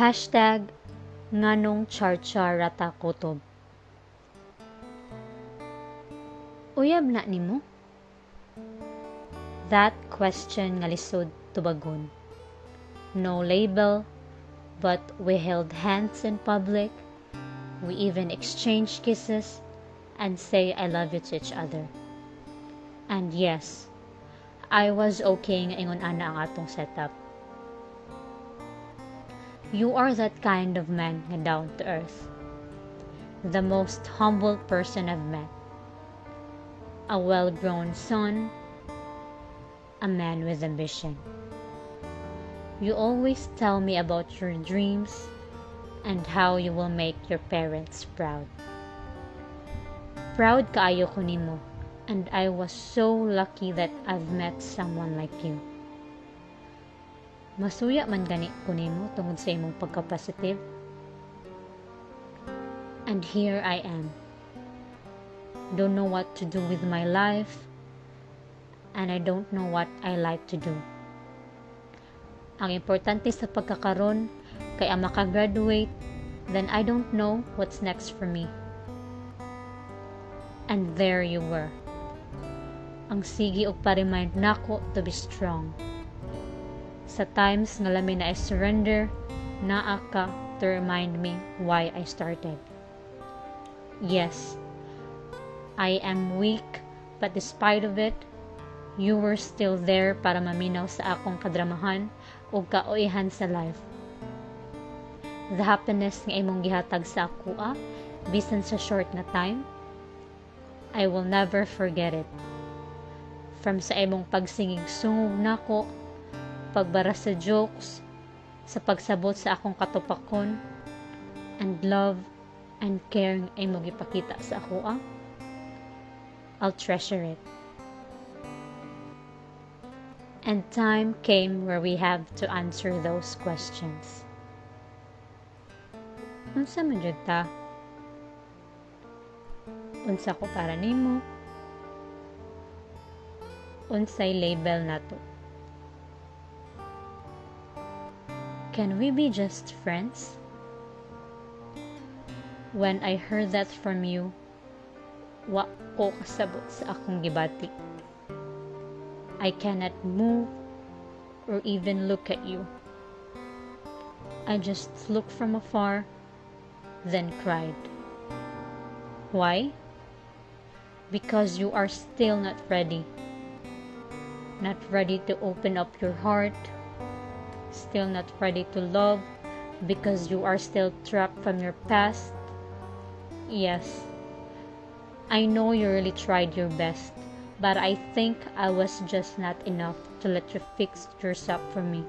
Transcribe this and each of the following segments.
Hashtag Nganong Char-Char Rata Kutob. Uyab na nimo? That question nga lisod tubagon. No label, but we held hands in public. We even exchanged kisses and say I love you to each other. And yes, I was okay nga ingon ana ang atong setup. You are that kind of man nga down to earth. The most humble person I've met. A well-grown son. A man with ambition. You always tell me about your dreams and how you will make your parents proud. Proud kaayo ko nimo, and I was so lucky that I've met someone like you. Masuya man gani ko nimo tungod sa imong pagka-positive. And here I am. Don't know what to do with my life, and I don't know what I like to do. Ang importante sa pagkakaroon kay ang makagraduate, then I don't know what's next for me. And there you were. Ang sige og pa-remind nako to be strong. Sa times nga lamin na I surrender, naa ka to remind me why I started. Yes, I am weak, but despite of it, you were still there para maminaw sa akong kadramahan o kaoihan sa life. The happiness nga imong gihatag sa akoa, bisan sa short na time, I will never forget it. From sa imong pagsingig sungog nako, pagbara sa jokes, sa pagsabot sa akong katupakon, and love and care nga imong ipakita sa akoa, I'll treasure it. And time came where we have to answer those questions. Unsa man jud ta? Unsa ko para nimo? Unsay label nato? Can we be just friends? When I heard that from you, wa ko kasabot sa akong gibati. I cannot move or even look at you. I just looked from afar, then cried. Why? Because you are still not ready. Not ready to open up your heart. Still not ready to love because you are still trapped from your past. Yes, I know you really tried your best, but I think I was just not enough to let you fix yourself for me.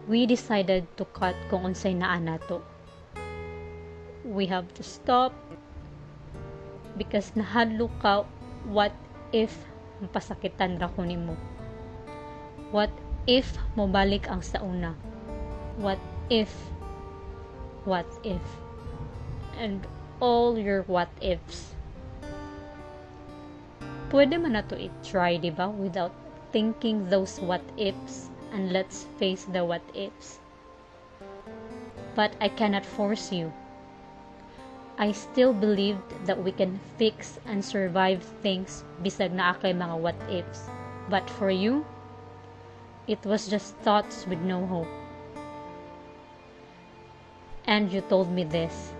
We decided to cut kung unsay naa nato. We have to stop because nahadlo ka, what if mapasakitan ra ko nimo? What if mobalik ang sa una? What if? What if? And all your what ifs. Pwede man na to i-try, diba? Without thinking those what ifs, and let's face the what ifs. But I cannot force you. I still believed that we can fix and survive things bisag na akay mga what ifs. But for you, it was just thoughts with no hope. And you told me this.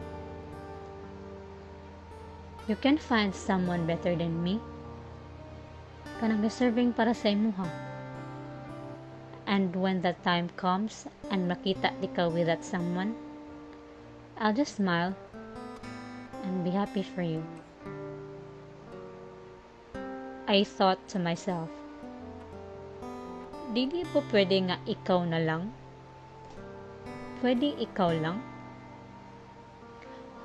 You can find someone better than me. Kanang deserving para sa imuha. And when that time comes and makita di ka with that someone, I'll just smile and be happy for you. I thought to myself, Dili po pwede nga ikaw na lang? Pwede ikaw lang?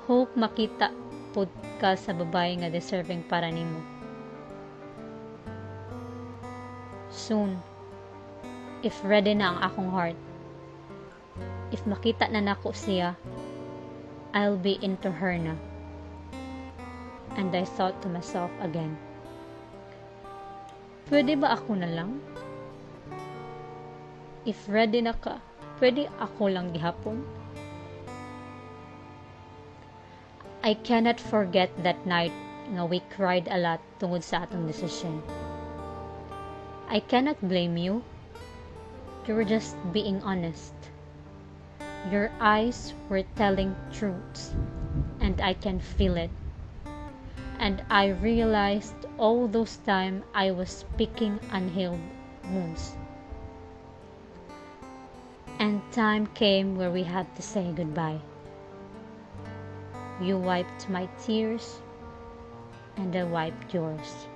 Hope makita pud ka sa babae nga deserving para nimo. Soon, if ready na ang akong heart, if makita na nako siya, I'll be into her na. And I thought to myself again, pwede ba ako na lang? If ready na ka, Pwede ako lang gihapon? I cannot forget that night nga we cried a lot tungod sa atong decision. I cannot blame you. You were just being honest. Your eyes were telling truths, and I can feel it. And I realized all those time I was picking unhealed wounds. And time came where we had to say goodbye. You wiped my tears, and I wiped yours.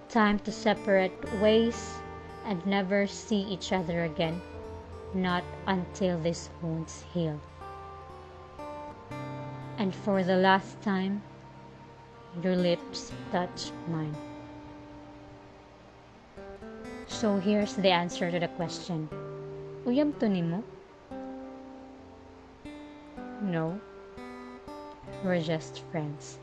Time to separate ways and never see each other again, not until these wounds heal. And for the last time, your lips touch mine. So here's the answer to the question. Uyam to nimo? No, we're just friends.